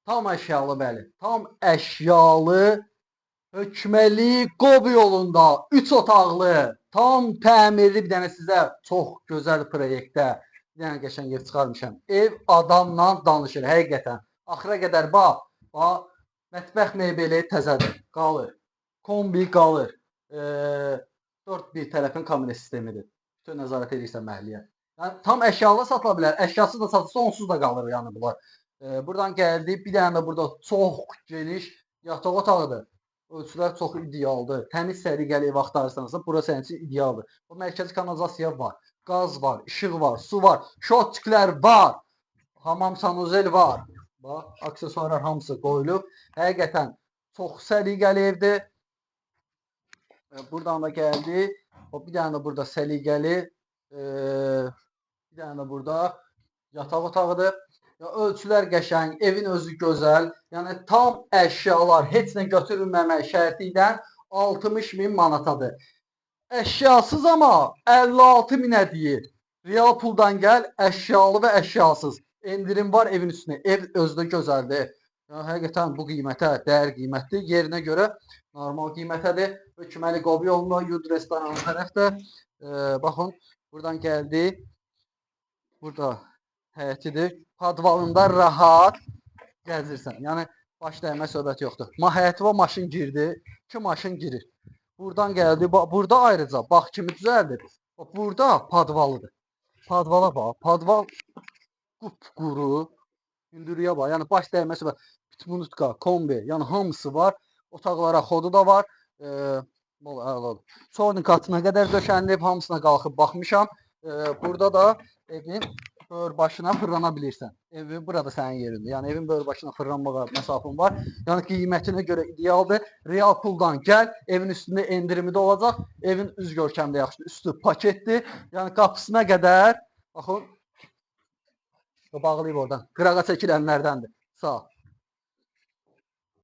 Tam əşyalı, bəli. Tam əşyalı, hökməli Qobi yolunda 3 otaqlı, tam təmirli bir dənə sizə çox gözəl proyektdə bir dənə qəşəng ev çıxarmışam. Ev adamla danışır həqiqətən. Axıra qədər bax, bax, mətbəx mebeli təzədir, qalır. Kombi qalır. 4 bir tərəfin kamera sistemidir. Bütün nəzarət edirsən məhəlləyə. Yəni tam əşyalı satıla bilər. Əşyasız da satılsa onsuz da qalır yəni bunlar. Buradan gəldi. Bir dənə də burada çox geniş yataq otağıdır. Ölçülər çox idealdır. Təmiz səliqəli ev axtarırsanızsa bura sənin üçün idealdır. O mərkəzi kanalizasiya var, qaz var, işıq var, su var, şotçiklər var, hamam sanuzel var. Bax, aksesuarlar hamısı qoyulub. Həqiqətən çox səliqəli evdir. Buradan da gəldi. Bir dənə də burada səliqəli, bir dənə də burada yataq otağıdır. Ölçülər qəşəng, evin özü gözəl. Yəni tam əşyalar, heç nə götürülməmək şərti ilə 60.000 manatadır. Əşyasız amma 56.000-ə deyir. Real puldan gəl, əşyalı və əşyasız. Endirim var evin üstünə. Ev özü də gözəldir. Yəni, həqiqətən bu qiymətə, dəyər qiymətdir. Yerinə görə normal qiymətədir. Hökməli Qobi yolunda Yud restoranı tərəfdə. Baxın, buradan gəldi. Burada həyətidir. Padvalında rahat gəzirsən. Yəni baş dəymə söhbət yoxdur. Həyəti və maşın girdi. 2 maşın girir. Buradan gəldi. Burada ayrıca bax kimi düzəldir. Burada padvalıdır. Padvala bax. Padval qupquru. Hündürlüyə bax. Yəni baş dəymə söhbət. Pitmunutka, kombi. Yəni hamısı var. Otaqlara xodu da var. Sonra qatına qədər döşənilib. Hamısına qalxıb baxmışam. Burada da evin böğür başına fırlana bilirsən. Evi burada sənin yerində. Yəni evin böğür başına fırlanmağa məsafən var. Yəni qiymətinə görə idealdır. Real puldan gəl. Evin üstündə endirimi də olacaq. Evin üz görkəmi də yaxşıdır. Üstü paketdir. Yəni qapısına qədər baxın. Bağlayıb oradan. Qırağa çəkilənlərdəndir. Sağ ol.